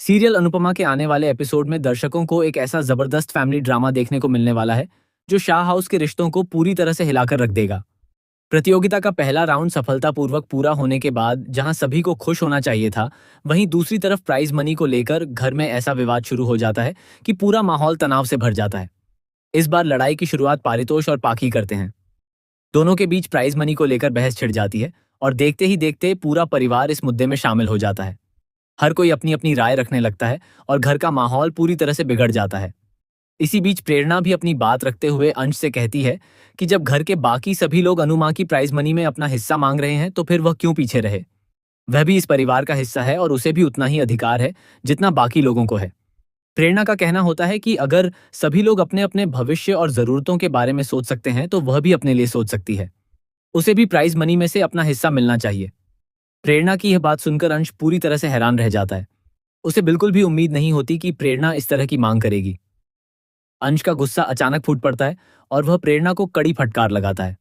Serial Anupama के आने वाले एपिसोड में दर्शकों को एक ऐसा जबरदस्त फैमिली ड्रामा देखने को मिलने वाला है जो शाह हाउस के रिश्तों को पूरी तरह से हिलाकर रख देगा। प्रतियोगिता का पहला राउंड सफलतापूर्वक पूरा होने के बाद जहां सभी को खुश होना चाहिए था, वहीं दूसरी तरफ प्राइज मनी को लेकर घर में ऐसा विवाद शुरू हो जाता है कि पूरा माहौल तनाव से भर जाता है। इस बार लड़ाई की शुरुआत पारितोष और पाखी करते हैं। दोनों के बीच प्राइज मनी को लेकर बहस छिड़ जाती है और देखते ही देखते पूरा परिवार इस मुद्दे में शामिल हो जाता है। हर कोई अपनी अपनी राय रखने लगता है और घर का माहौल पूरी तरह से बिगड़ जाता है। इसी बीच प्रेरणा भी अपनी बात रखते हुए अंश से कहती है कि जब घर के बाकी सभी लोग अनुमा की प्राइज मनी में अपना हिस्सा मांग रहे हैं तो फिर वह क्यों पीछे रहे। वह भी इस परिवार का हिस्सा है और उसे भी उतना ही अधिकार है जितना बाकी लोगों को है। प्रेरणा का कहना होता है कि अगर सभी लोग अपने अपने भविष्य और जरूरतों के बारे में सोच सकते हैं तो वह भी अपने लिए सोच सकती है। उसे भी प्राइज मनी में से अपना हिस्सा मिलना चाहिए। प्रेरणा की यह बात सुनकर अंश पूरी तरह से हैरान रह जाता है। उसे बिल्कुल भी उम्मीद नहीं होती कि प्रेरणा इस तरह की मांग करेगी। अंश का गुस्सा अचानक फूट पड़ता है और वह प्रेरणा को कड़ी फटकार लगाता है।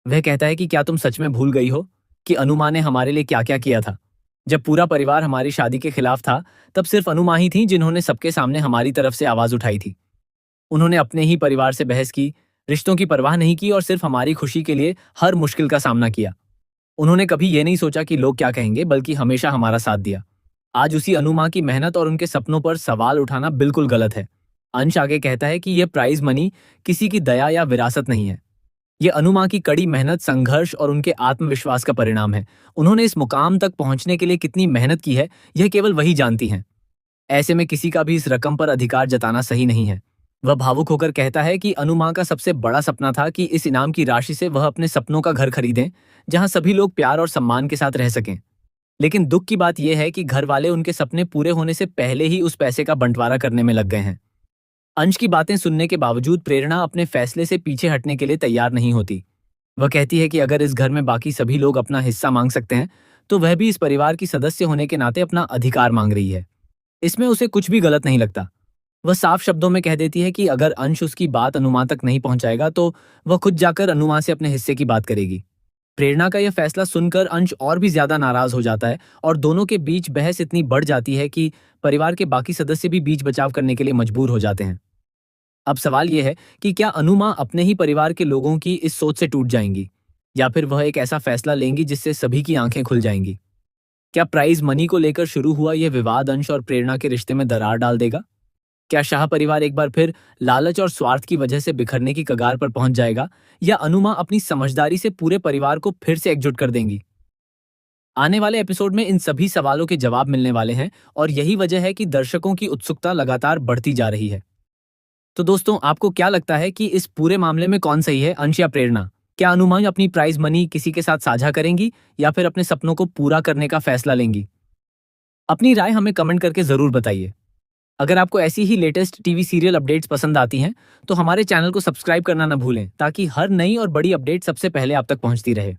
वह कहता है कि क्या तुम सच में भूल गई हो कि अनुमा ने हमारे लिए क्या क्या किया था। जब पूरा परिवार हमारी शादी के खिलाफ था तब सिर्फ अनुमा ही थी जिन्होंने सबके सामने हमारी तरफ से आवाज उठाई थी। उन्होंने अपने ही परिवार से बहस की, रिश्तों की परवाह नहीं की और सिर्फ हमारी खुशी के लिए हर मुश्किल का सामना किया। उन्होंने कभी ये नहीं सोचा कि लोग क्या कहेंगे, बल्कि हमेशा हमारा साथ दिया। आज उसी अनुमा की मेहनत और उनके सपनों पर सवाल उठाना बिल्कुल गलत है। अंश आगे कहता है कि यह प्राइज मनी किसी की दया या विरासत नहीं है। यह अनुमा की कड़ी मेहनत, संघर्ष और उनके आत्मविश्वास का परिणाम है। उन्होंने इस मुकाम तक पहुंचने के लिए कितनी मेहनत की है, यह केवल वही जानती हैं। ऐसे में किसी का भी इस रकम पर अधिकार जताना सही नहीं है। वह भावुक होकर कहता है कि अनुमा का सबसे बड़ा सपना था कि इस इनाम की राशि से वह अपने सपनों का घर खरीदें, जहां सभी लोग प्यार और सम्मान के साथ रह सकें। लेकिन दुख की बात यह है कि घर वाले उनके सपने पूरे होने से पहले ही उस पैसे का बंटवारा करने में लग गए हैं। अंश की बातें सुनने के बावजूद प्रेरणा अपने फैसले से पीछे हटने के लिए तैयार नहीं होती। वह कहती है कि अगर इस घर में बाकी सभी लोग अपना हिस्सा मांग सकते हैं तो वह भी इस परिवार की सदस्य होने के नाते अपना अधिकार मांग रही है। इसमें उसे कुछ भी गलत नहीं लगता। वह साफ शब्दों में कह देती है कि अगर अंश उसकी बात अनुमा तक नहीं पहुंचाएगा तो वह खुद जाकर अनुमा से अपने हिस्से की बात करेगी। प्रेरणा का यह फैसला सुनकर अंश और भी ज्यादा नाराज हो जाता है और दोनों के बीच बहस इतनी बढ़ जाती है कि परिवार के बाकी सदस्य भी बीच बचाव करने के लिए मजबूर हो जाते हैं। अब सवाल यह है कि क्या अनुमा अपने ही परिवार के लोगों की इस सोच से टूट जाएंगी या फिर वह एक ऐसा फैसला लेंगी जिससे सभी की आंखें खुल जाएंगी। क्या प्राइज मनी को लेकर शुरू हुआ यह विवाद अंश और प्रेरणा के रिश्ते में दरार डाल देगा? क्या शाह परिवार एक बार फिर लालच और स्वार्थ की वजह से बिखरने की कगार पर पहुंच जाएगा या अनुमा अपनी समझदारी से पूरे परिवार को फिर से एकजुट कर देंगी? आने वाले एपिसोड में इन सभी सवालों के जवाब मिलने वाले हैं और यही वजह है कि दर्शकों की उत्सुकता लगातार बढ़ती जा रही है। तो दोस्तों, आपको क्या लगता है कि इस पूरे मामले में कौन सही है, अंश या प्रेरणा? क्या अनुमा अपनी प्राइज मनी किसी के साथ साझा करेंगी या फिर अपने सपनों को पूरा करने का फैसला लेंगी? अपनी राय हमें कमेंट करके जरूर बताइए। अगर आपको ऐसी ही लेटेस्ट टीवी सीरियल अपडेट्स पसंद आती हैं तो हमारे चैनल को सब्सक्राइब करना न भूलें ताकि हर नई और बड़ी अपडेट सबसे पहले आप तक पहुंचती रहे।